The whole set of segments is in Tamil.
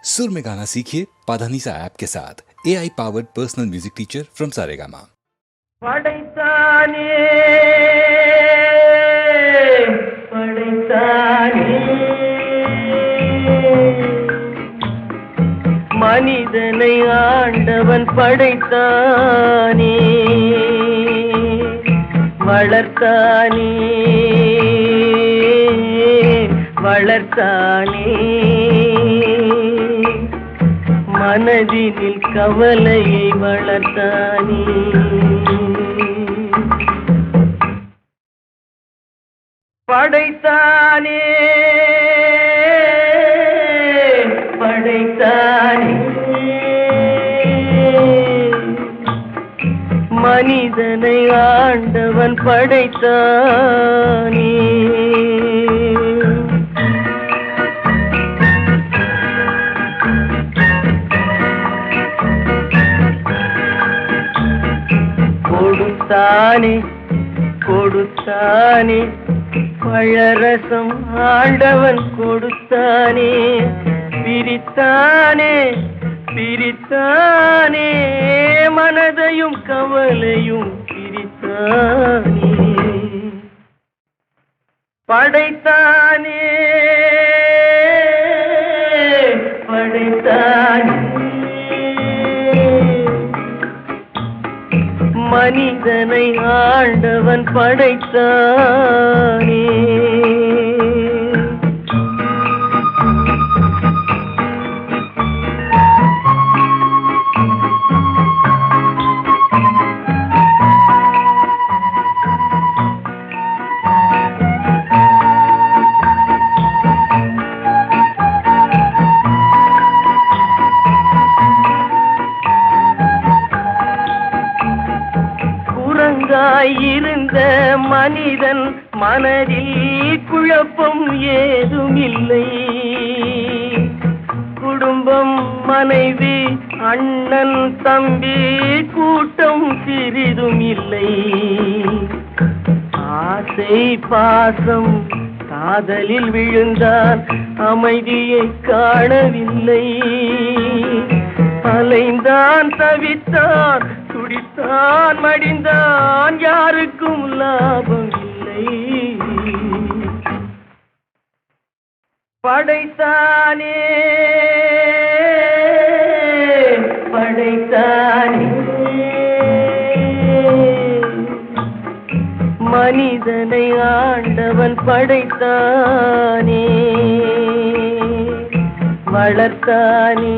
सुर में गाना सीखिए पाधानीसा ऐप के साथ AI powered personal music teacher from Saregama. படைத்தானே படைத்தானே மனிதனை ஆண்டவன் படைத்தானே வளர்த்தானே வளர்த்தானே மனதினில் கவலையை வளர்த்தானே படைத்தானே படைத்தானே மனிதனை ஆண்டவன் படைத்தானே கொடுத்தானே கொடுத்தானே பழரசம் ஆண்டவன் கொடுத்தானே பிரித்தானே பிரித்தானே மனதையும் கவலையும் பிரித்தானே படைத்தானே படைத்தானே மனிதனை ஆண்டவன் படைத்தானே இருந்த மனிதன் மனதில் குழப்பம் ஏதுமில்லை. குடும்பம், மனைவி, அண்ணன், தம்பி, கூட்டம் சிறிதும் இல்லை. ஆசை பாசம் காதலில் விழுந்தான், அமைதியை காணவில்லை. அலைந்தான், தவித்தான், துடித்தான், மடிந்தான், யாருக்கும் லாபம் இல்லை. படைத்தானே படைத்தானே மனிதனை ஆண்டவன் படைத்தானே, வளர்த்தானே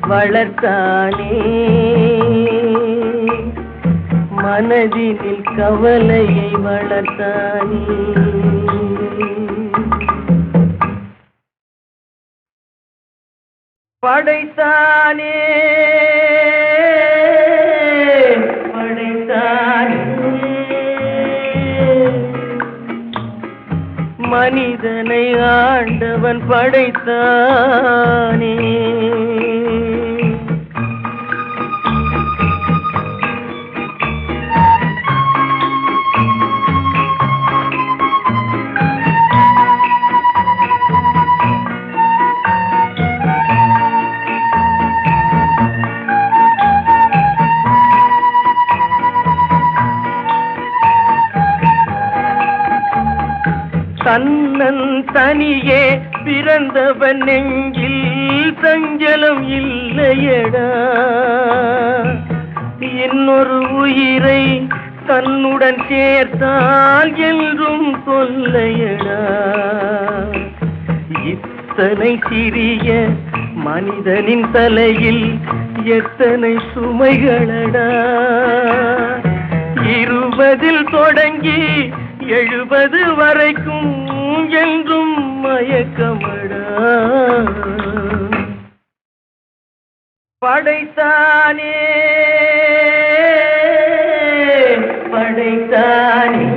வளர்த்தானே மனதினில் கவலையை வளர்த்தானே. படைத்தானே படைத்தானே மனிதனை ஆண்டவன் படைத்தானே. தன்னன் தனியே பிறந்தவன் நெஞ்சில் சஞ்சலம் இல்லையடா, இன்னொரு உயிரை தன்னுடன் சேர்த்தால் என்றும் தொல்லையடா. இத்தனை சிறிய மனிதனின் தலையில் எத்தனை சுமைகளடா. 20 தொடங்கி 70 வரைக்கும் என்றும் மயக்கமடா. படைத்தானே படைத்தானே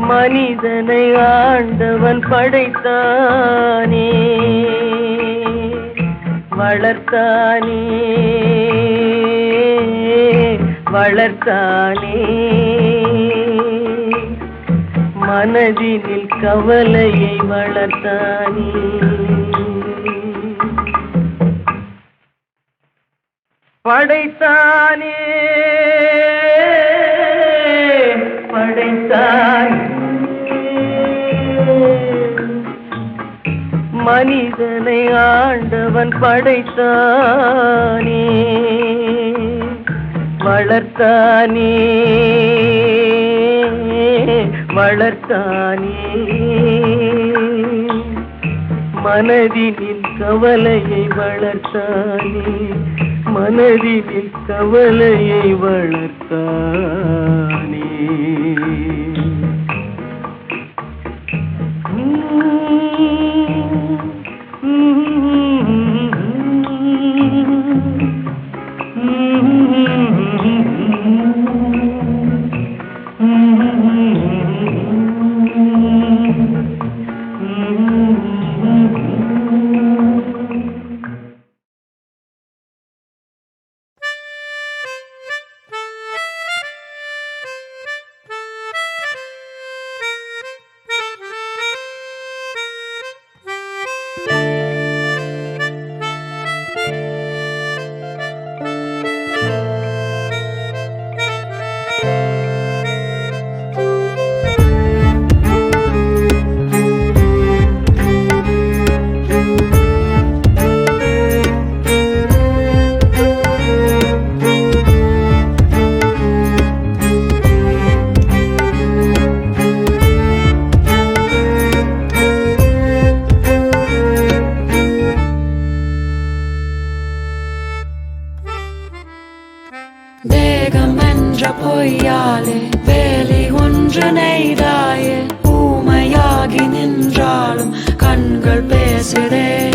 மனிதனை ஆண்டவன் படைத்தானே, வளர்த்தானே வளர்த்தானே மனதினில் கவலையை வளர்த்தானே. படைத்தானே படைத்தானே மனிதனை ஆண்டவன் படைத்தானே. வளர்த்தானே வளர்த்தானே மனதினில் கவலையை வளர்த்தானே. மனதினில் கவலையை வளர்த்தானே. பொய்யாலே வேலி ஒன்று நெய்தாயே. ஊமையாகி நின்றாலும் கண்கள் பேசுதே.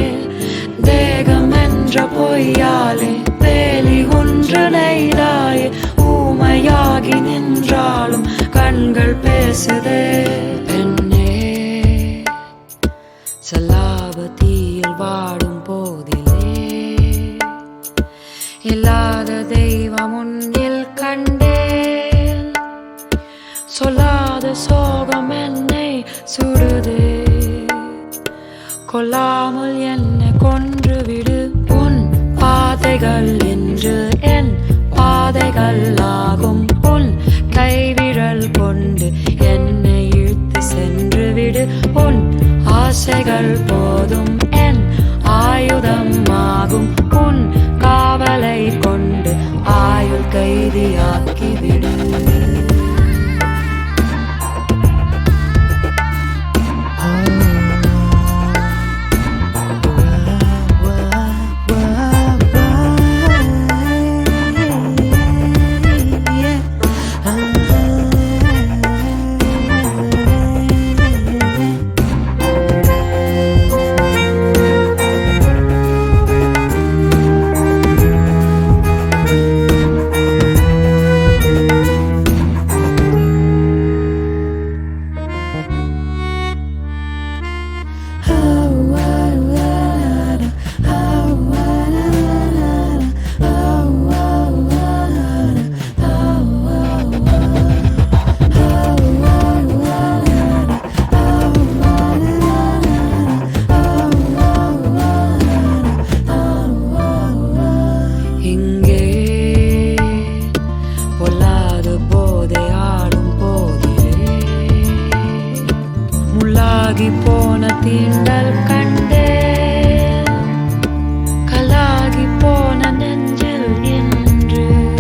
தேகம் என்ற பொய்யாலே வேலி ஒன்று நெய்தாயே. ஊமையாகி நின்றாலும் கண்கள் பேசுதே. பெண்ணே சல்லாபத்தியில் வாடும் போதிலே இல்லாத தெய்வம் உன்னில் கண்டேன். சொல்லாத சோகம் என்னை சுடுதே. கொல்லாமல் என்னை கொன்றுவிடு. உன் பாதைகள் என்று என் பாதைகள் ஆகும். உன் கைவிரல் கொண்டு என்னை இழுத்து சென்று விடு. உன் ஆசைகள் போதும் என் ஆயுதம் ஆகும். உன் காவலை கொண்டு ஆயுள் கைதியாக்கிவிடு. போன தீண்டல் கண்டே. கலாகி போன நெஞ்சில் இன்று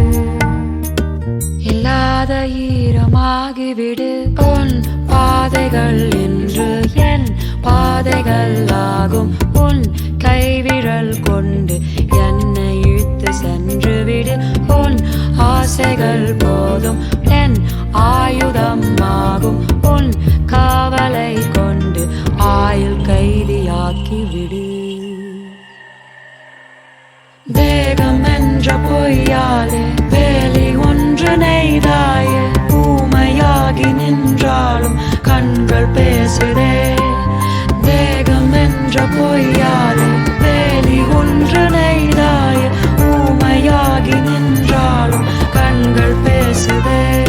இல்லாத ஈரமாகிவிடு. உன் பாதைகள் இன்று என் பாதைகள் ஆகும். உன் கைவிரல் கொண்டு என்னை இழுத்து சென்று விடு. உன் ஆசைகள் போதும் என் ஆயுதம் ஆகும். உன் காவலை கொண்டு ஆயுள் கைதியாக்கிவிடு. தேகம் என்ற பொய்யாலே வேலி ஒன்று நெய்தாயே. ஊமையாகி நின்றாலும் கண்கள் பேசுதே. தேகம் என்ற பொய்யாலே வேலி ஒன்று நெய்தாயே. ஊமையாகி நின்றாலும் கண்கள் பேசுதே.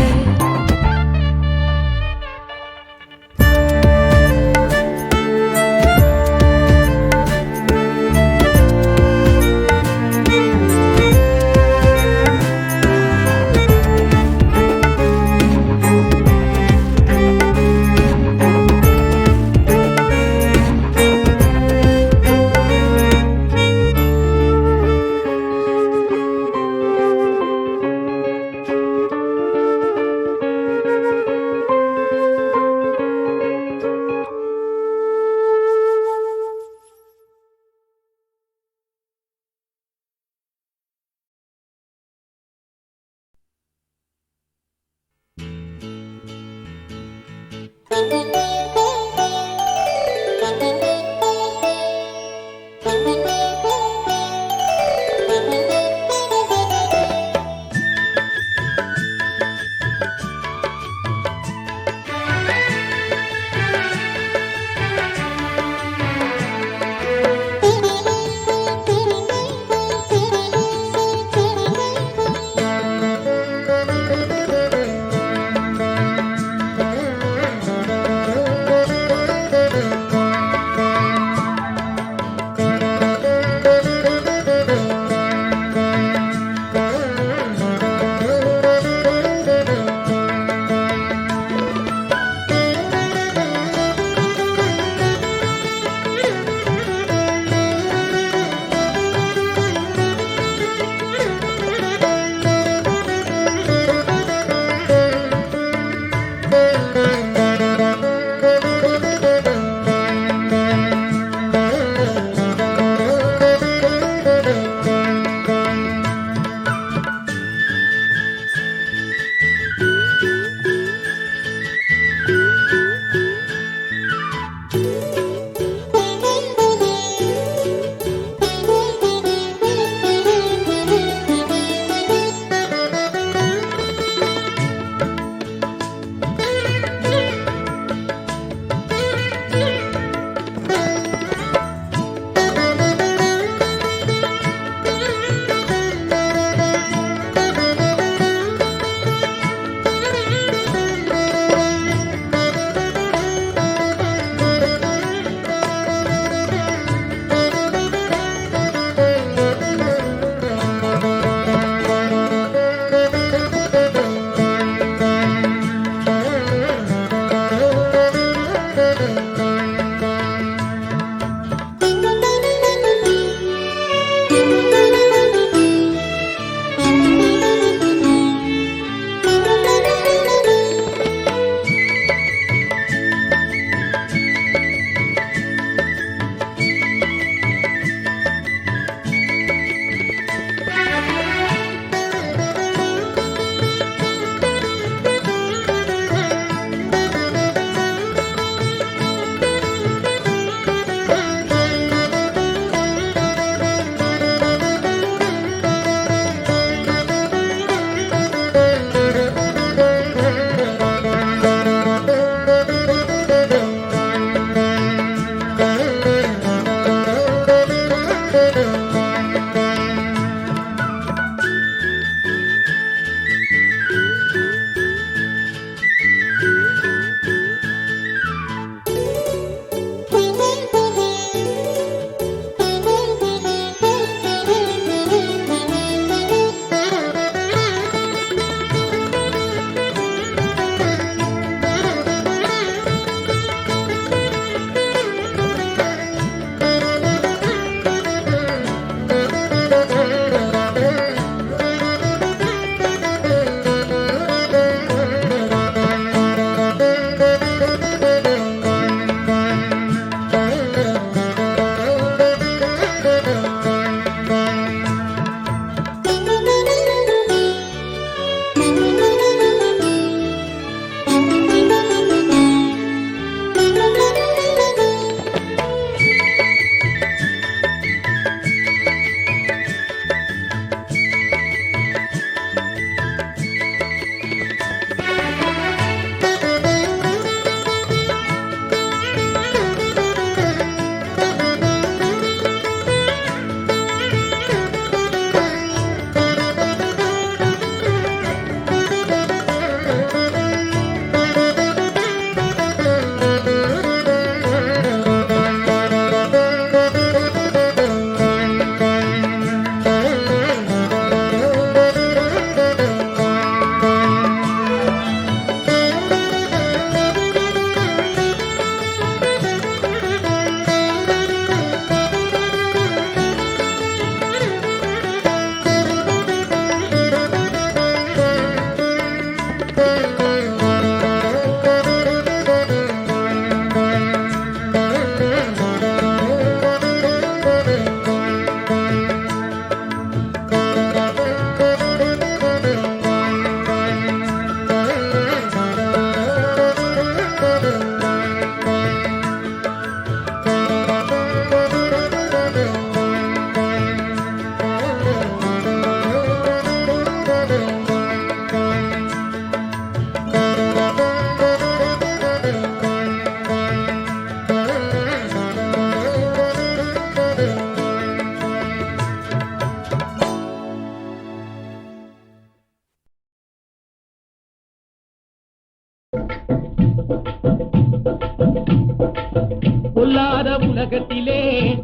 உலகத்திலே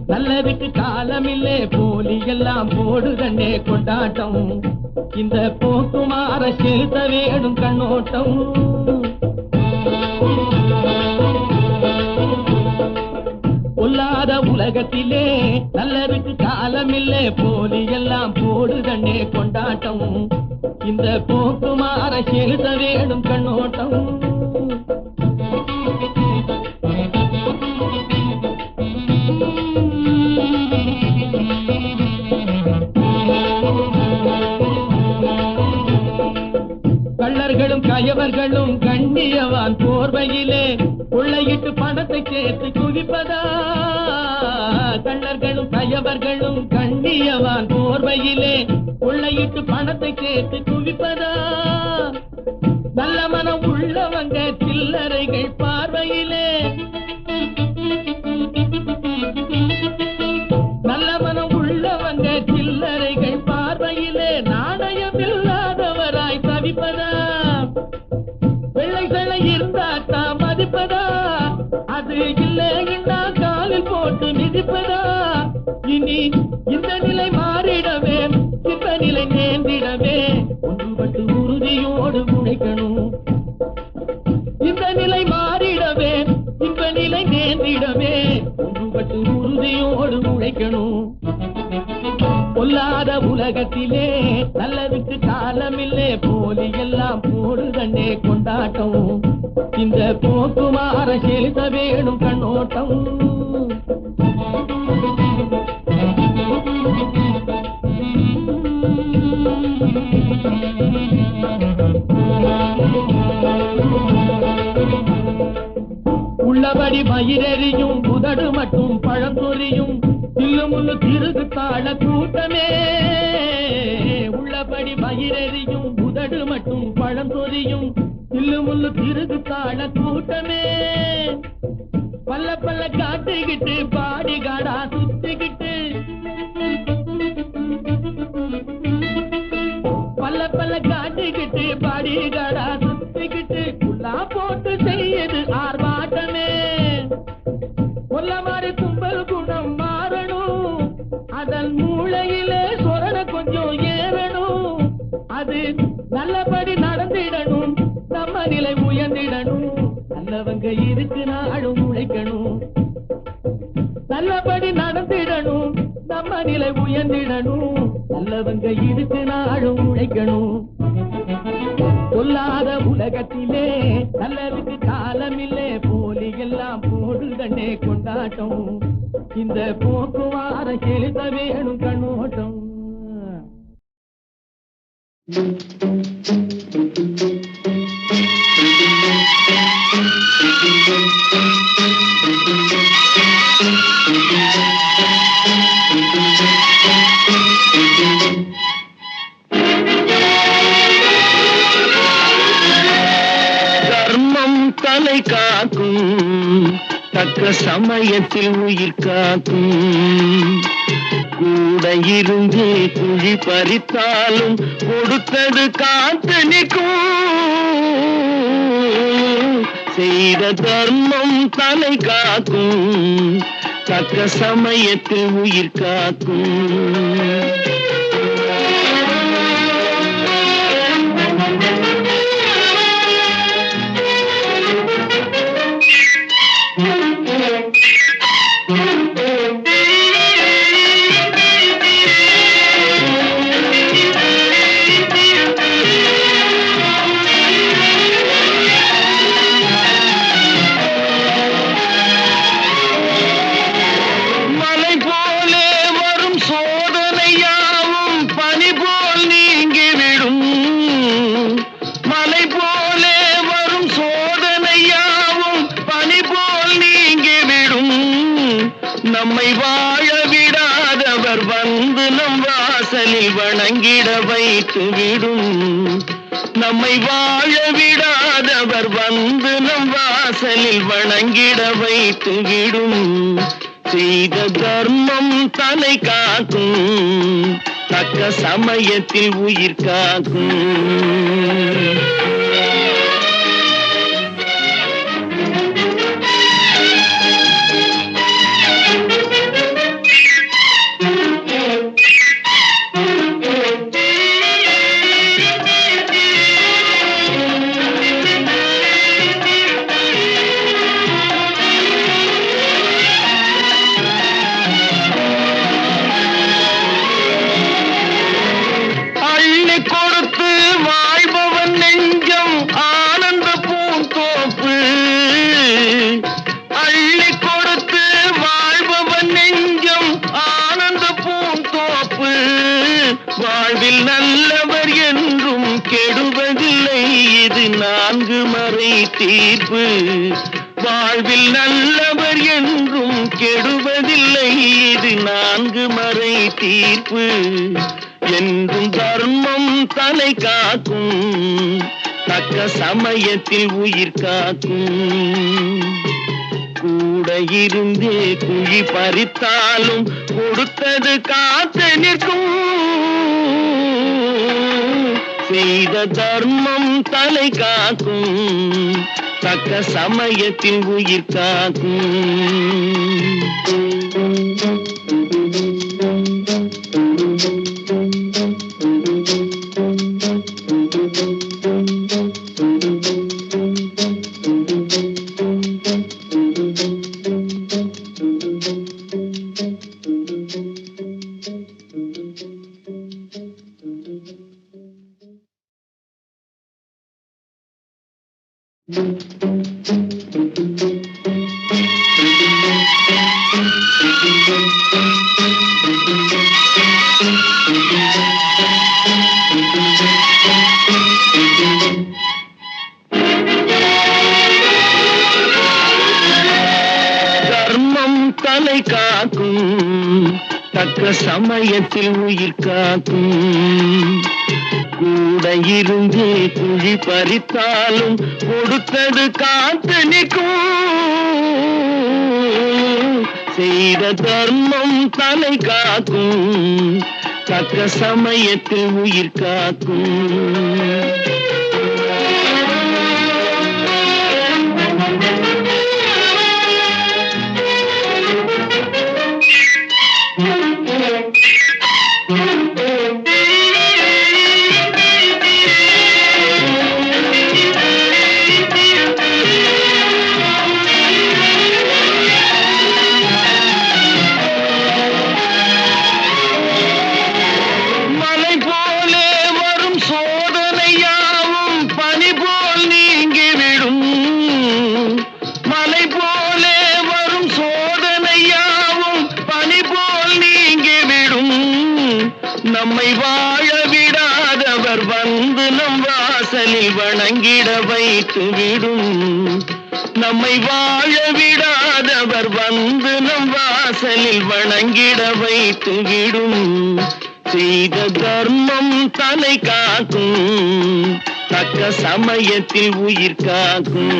நல்லதுக்கு காலமில்லே போலி எல்லாம் போடுதண்ணே கொண்டாட்டம் இந்த போக்குமார செலுத்த வேணும் கண்ணோட்டம் பொல்லாத உலகத்திலே நல்லதுக்கு காலமில்லே போலி எல்லாம் போடுதண்ணே கொண்டாட்டம் இந்த போக்குமார செலுத்த வேணும் கண்ணோட்டம் கள்ளர்களும் கயவர்களும் கண்ணியவான் போர்வையிலே கொள்ளையிட்டு பணத்தை சேர்த்து குவிப்பதா கள்ளர்களும் கயவர்களும் கண்ணியவான் போர்வையிலே கொள்ளையிட்டு பணத்தை சேர்த்து குவிப்பதா நல்ல மனம் உள்ளவங்க சில்லறைகள் பார்வையிலே நல்ல மனம் உள்ளவங்க சில்லறைகள் பார்வையிலே நாணயம் இல்லாதவராய் தவிப்பதா வெள்ளைகளை இருந்தா மதிப்பதா அது இல்லைன்னா காலில் போட்டு மிதிப்பதா இனி இந்த நிலை மாறிடவே இந்த நிலை நேர்ந்திடவே ஒன்றுபட்டு உறுதியோடு உழைக்கணும் இந்த நிலை மாறிடவே இந்த நிலை நேர்ந்திடவே ஒன்றுபட்டு உறுதியோடு உழைக்கணும் பொல்லாத உலகத்திலே நல்லதுக்கு காலமில்லே போலி எல்லாம் போடுதண்ணே கொண்டாட்டம் இந்த போக்குமார செலுத்த வேணும் கண்ணோட்டம் உள்ளபடி மயிரெறியும் உதடு மட்டும் பழம்பொறியும் தில்லுமுள்ளு திருகு தாழ கூட்டமே உள்ளபடி மயிரெறியும் உதடு மட்டும் பழம்பொறியும் தில்லுமுள்ளு திருகு தாழ கூட்டமே பல்ல பல்ல காட்டுகிட்டு பாடிகாடா சுத்திக்கிட்டு பல்ல பல்ல காட்டுகிட்டு பாடிகாடா சுத்திக்கிட்டு குள்ளா போட்டு செய்யுது ஆர்ப்பாட்டமே கொல்ல மாதிரி கும்பல் குணம் மாறணும் அதன் மூளையிலே சொரண கொஞ்சம் ஏறணும் அது நல்லபடி நடந்திடணும் நம்ம நிலை உயர்ந்திடணும் நல்லவங்க இருக்கு நாடும் உழைக்கணும் நல்லபடி நடந்திடணும் நம்ம நிலை உயர்ந்திடணும் நல்லவங்க இருக்கு நாடும் உழைக்கணும் சொல்லாத உலகத்திலே நல்லதுக்கு காலமில்லே போலி எல்லாம் போடுதண்ணே கொண்டாட்டம் இந்த போக்குவார செலுத்த வேணும் கண்ணோட்டம் தலை காக்கும் தக்க சமயத்தில் உயிர் காக்கும் கூட இருந்து குழி பறித்தாலும் கொடுத்தது காத்து நிற்கும் செய்த தர்மம் தலை காக்கும் தக்க சமயத்தில் உயிர் காக்கும் நம்மை வாழ விடாதவர் வந்து நம் வாசலில் வணங்கிட வைத்து விடும் நம்மை வாழ விடாதவர் வந்து நம் வாசலில் வணங்கிட வைத்து விடும் செய்த தர்மம் தலை காக்கும் தக்க சமயத்தில் உயிர் காக்கும் நல்லவர் என்றும் கெடுவதில்லை இது நான்கு மறை தீர்ப்பு. வாழ்வில் நல்லவர் என்றும் கெடுவதில்லை இது நான்கு மறை தீர்ப்பு. என்றும் தர்மம் தலை காக்கும், தக்க சமயத்தில் உயிர் காக்கும். கூட இருந்தே குழி பறித்தாலும் கொடுத்தது காத்து நிற்கும். செய்த தர்மம் தலை காக்கும், தக்க சமயத்தில் உயிர் காக்கும். தலை காக்கும், தக்க சமயத்தில் உயிர் காக்கும். கூட இருந்து குழி பறித்தாலும் கொடுத்தது காத்து நிற்கும். செய்த தர்மம் தலை காக்கும், தக்க சமயத்தில் உயிர் காக்கும். நம்மை வாழ விடாதவர் வந்து நம் வாசலில் வணங்கிட வைத்து விடும். நம்மை வாழ விடாதவர் வந்து நம் வாசலில் வணங்கிட வைத்து விடும். செய்த தர்மம் தலை காக்கும், தக்க சமயத்தில் உயிர் காக்கும்.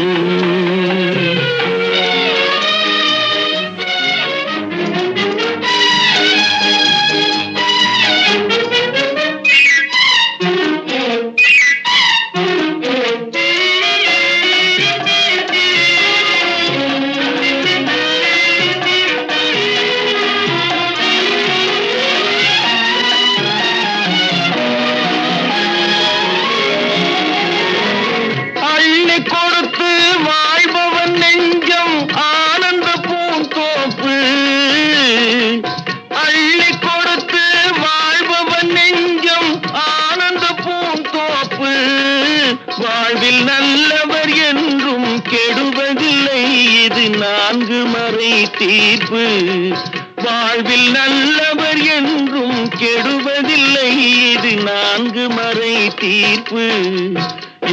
வாழ்வில் நல்லவர் என்றும் கெடுவதில்லை இது நான்கு மறை தீர்ப்பு. வாழ்வில் நல்லவர் என்றும் கெடுவதில்லை இது நான்கு மறை தீர்ப்பு.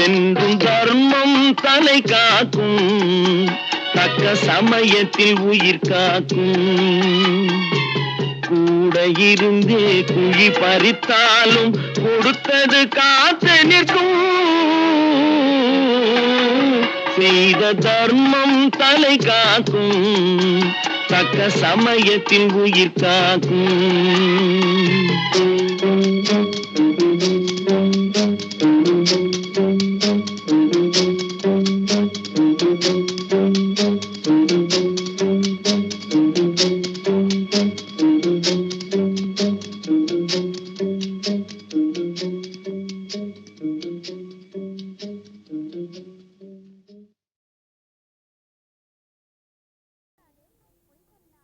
என்றும் தர்மம் தலை காக்கும், தக்க சமயத்தில் உயிர் காக்கும். கூட இருந்தே குழி பறித்தாலும் கொடுத்தது காத்து நிற்கும். செய்த தர்மம் தலை காக்கும், தக்க சமயத்தில் உயிர் காக்கும்.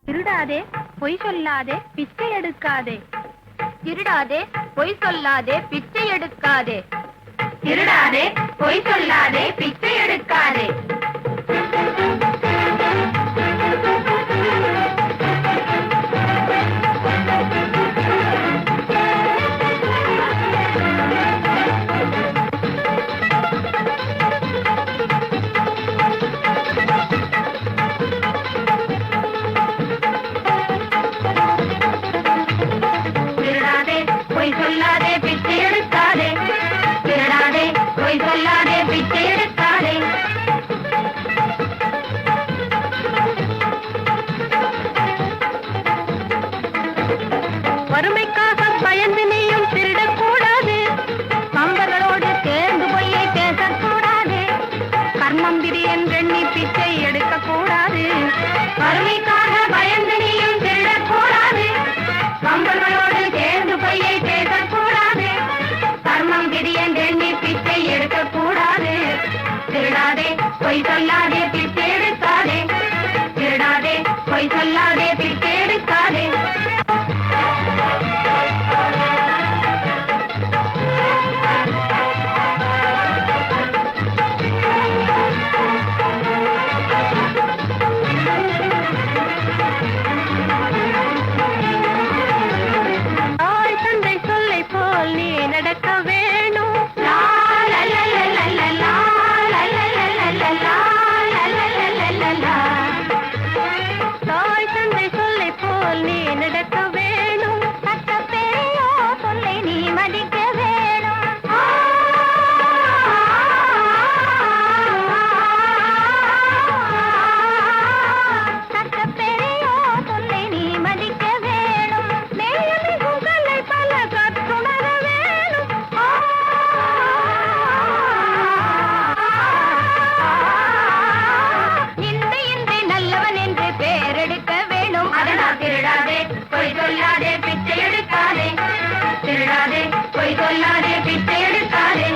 திருடாதே பொய் சொல்லாதே பிச்சை எடுக்காதே. திருடாதே பொய் சொல்லாதே பிச்சை எடுக்காதே. திருடாதே பொய் சொல்லாதே பிச்சை எடுக்காதே. வறுமைக்காக பயந்து நீயும் திருடக்கூடாது, கம்பர்களோடு சேர்ந்து பொய்யை பேசக்கூடாது, கர்மம் விதி என்றெண்ணி பிச்சை எடுக்கக்கூடாது. வறுமைக்காக பயந்து நீயும் திருடக்கூடாது, கம்பர்களோடு சேர்ந்து பொய்யை பேசக்கூடாது, கர்மம் விதி என்றெண்ணி பிச்சை எடுக்கக்கூடாது. திருடாதே பொய் சொல்லாதே பிச்சை எடுக்காதே, திருடாதே பொய் சொல்லாதே பிச்சை எடுக்காதே. நடக்க வேணும், தாய் தந்தை சொல்லை போல் நீ நடக்க வேணும், சட்ட பெரியோ சொல்லை நீ மதிக்க வேணும். சட்ட பெரியோ சொல்லை நீ மதிக்க வேணும், மேலும் கலை பல கற்றுணர வேணும். இன்றி நல்லவன் என்று பேரெடுக்க வேணும். அதனால் திருடாதே பொய் சொல்லாதே பிச்சை எடுக்காதே, திருடாதே பொய் சொல்லாதே பிச்சை எடுக்காதே.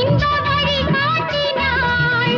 இந்த வழி காட்டினாள்.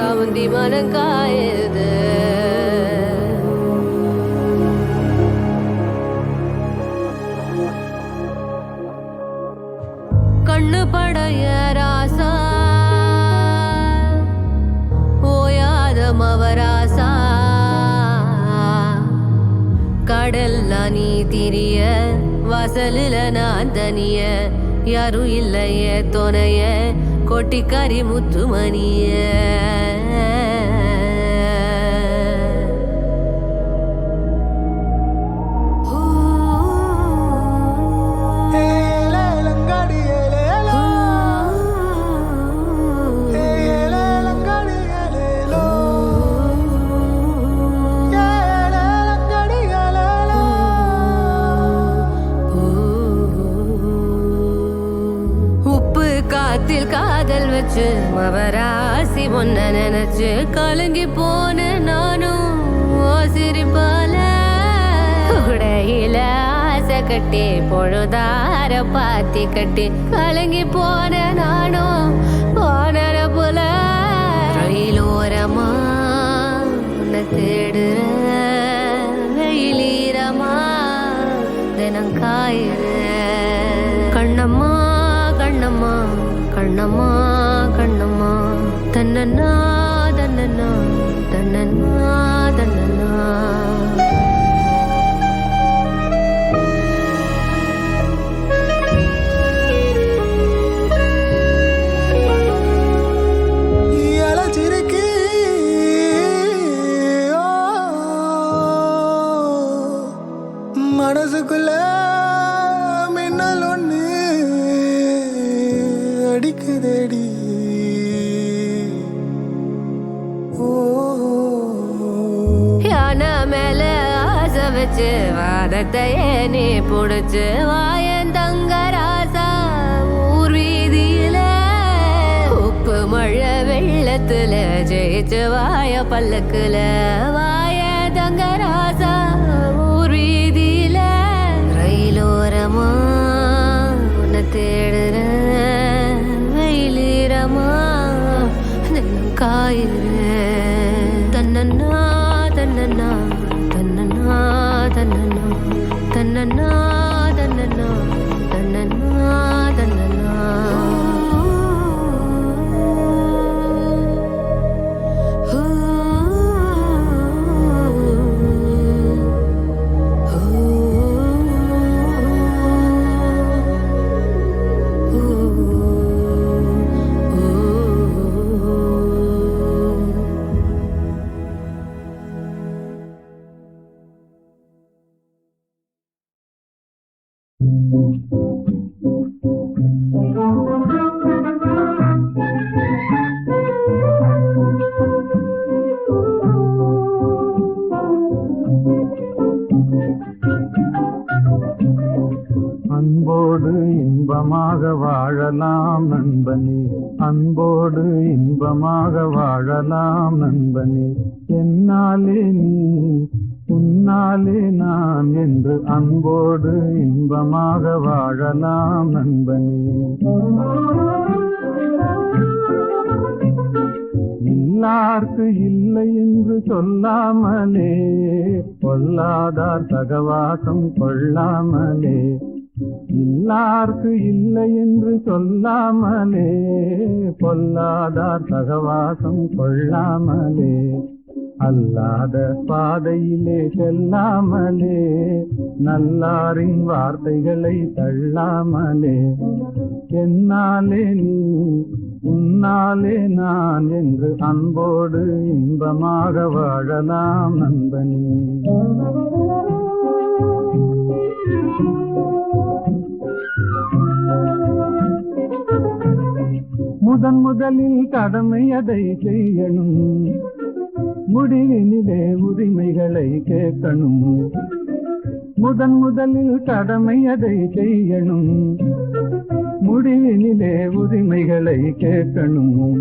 கவுந்தி மனம் காயுது. கண்ணு படைய ராசா ஓயாத மவராசா கடல்ல நீ திரிய வாசலில நான் தனிய யாரும் இல்லைய துணைய கொட்டிக்காரி முத்துமணிய காதல் வச்சு மவராசி ஒன்ன நினைச்சு கலங்கி போன நானும் சிரிப்பால உடையில ஆசை கட்டி பொழுதார பாத்தி கட்டி கலங்கி போன நானும் போன புல ரயிலோரமா உன்னை தேடுற வெயிலீரமா தினம் காயுற கண்ணம்மா கண்ணம்மா கண்ணம்மா கண்ணம்மா தன்னன்னா தன்னன்னா தன்னன்னா தன்னன்னா மனசுக்குள்ள மின்னல் ஒண்ணு அடிக்குதடி. யானை மேல ஆசை வச்சு வாதத்தையே நீ புடிச்சு வாயந்தங்க ராசா ஊர் வீதியில உப்பு மழை வெள்ளத்துல ஜெயிச்சு வாய பல்லக்குல வாயந்தங்க ராசா ஊர் வீதியில ரயிலோரமா உன்னை தேடுற வெயிலீரமா காயுற தன்னன்னா தன்னன்னா தன்னன்னா தன்னன்னா தன்னன்னா தன்னன்னா தன்னன்னா தன்னன்னா அன்போடு இன்பமாக வாழலாம் நண்பனே, அன்போடு இன்பமாக வாழலாம் நண்பனே. என்னாலே நீ உன்னாலே நான் என்று அன்போடு இன்பமாக வாழலாம் நண்பனே. இல்லார்க்கு இல்லை என்று சொல்லாமலே பொல்லாதார் சகவாசம் கொள்ளாமலே. இல்லார்க்கு இல்லை என்று சொல்லாமலே பொல்லாதார் சகவாசம் கொள்ளாமலே. அல்லாத பாதையிலே செல்லாமலே நல்லாரின் வார்த்தைகளை தள்ளாமலே. என்னாலே நீ உன்னாலே நான் என்று அன்போடு இன்பமாக வாழலாம் நண்பனே. முதலில் கடமை அதை செய்யணும், முடிவினிலே உரிமைகளை கேட்கணும். முதலில் கடமை அதை செய்யணும், முடிவினிலே உரிமைகளை கேட்கணும்.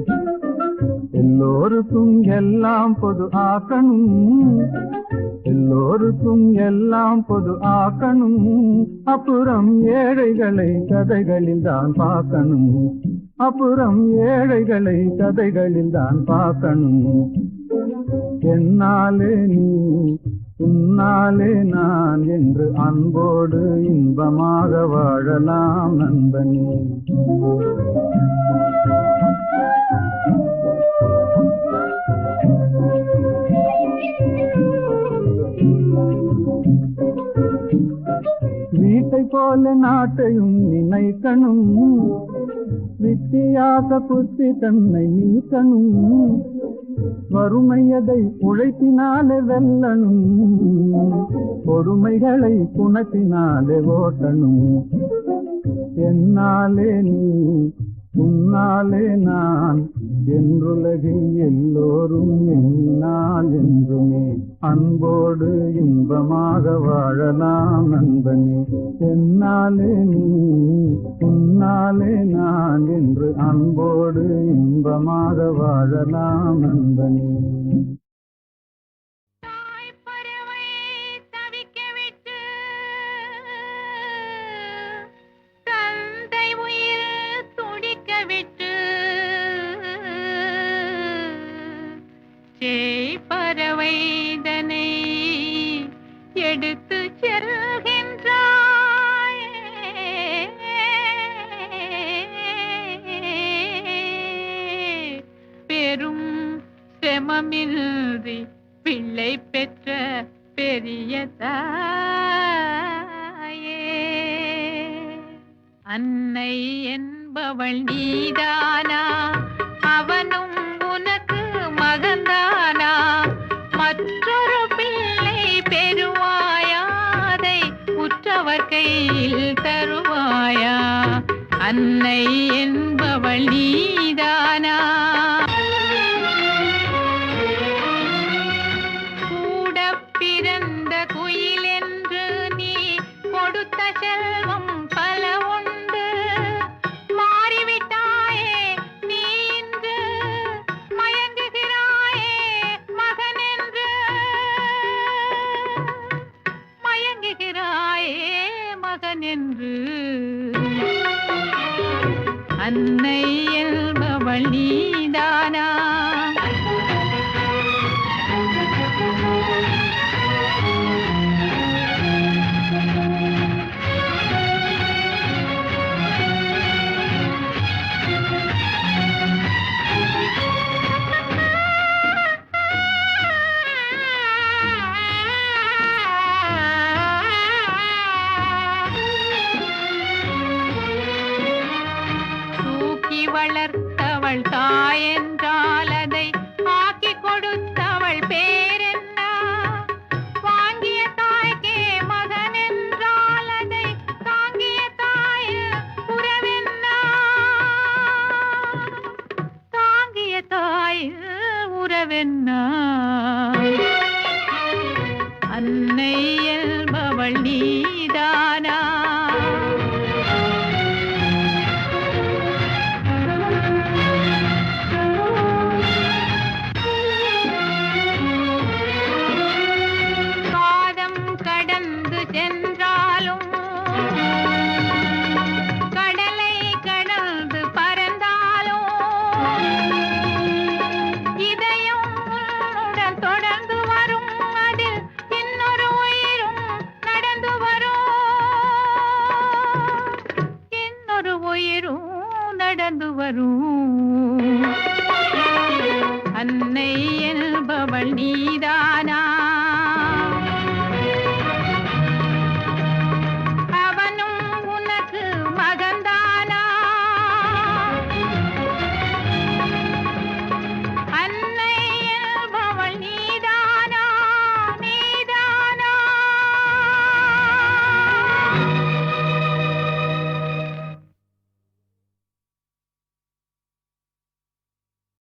எல்லோருக்கும் எல்லாம் பொது ஆக்கணும், எல்லோருக்கும் எல்லாம் பொது ஆக்கணும். அப்புறம் ஏழைகளை கதைகளில் தான் பார்க்கணும், அப்புறம் ஏழைகளை கதைகளில் தான் பார்க்கணும். என்னாலே நீ உன்னாலே நான் என்று அன்போடு இன்பமாக வாழலாம் நண்பனே. வீட்டை போல நாட்டையும் நினைக்கணும். வித்தியாச புத்தி தன்னை நீக்கணும். வறுமையதை உழைப்பினாலே வெல்லணும். பொறுமைகளை குணத்தினாலே ஓட்டணும். என்னாலே நீ உன்னாலே நான் என்றுலகில் எல்லோரும் எண்ணினால் என்றுமே அன்போடு இன்பமாக வாழலாம் நண்பனே. என்னாலே நீ உன்னாலே நான் என்று அன்போடு இன்பமாக வாழலாம் நண்பனே. பறவை தவிக்க விட்டு தந்தை உயிர் துடிக்க விட்டு பறவை தனை எடுத்து செல்கின்றாய். பெரும் செமமின்றி பிள்ளை பெற்ற பெரிய தாயே. அன்னை என்பவள் நீதானா? அவனும் உனக்கு மகந்தானா? மற்றொரு பிள்ளை பெறுவாயாதை உற்றவர் கையில் தருவாயா? அன்னை என்பவள் நீதானா? கூட பிறந்த குயில் என்று நீ கொடுத்த செல்வம் பல உண்டு. மாறிவிட்டாயே நீ இன்று மயங்குகிறாயே மகனென்று. மயங்குகிறாயே மகனென்று. அன்னை என்பவள் நீதானா? வளர்த்தவள் தாயென்றால் அதை ஆக்கி கொடுத்தவள் பேரென்ன? வாங்கிய தாய்க்கே மகன் என்றால் அதை தாங்கிய தாய் உறவென்ன? தாங்கிய தாய் உறவென்ன? அன்னை என்பவள் நீதானா? சென்றாலும் கடலை கடந்து பறந்தாலும் இதயம் உன்னுடன் தொடர்ந்து வரும். அதில் இன்னொரு உயிரும் நடந்து வரும். இன்னொரு உயிரும் நடந்து வரும். அன்னை என்பவள் நீதானா?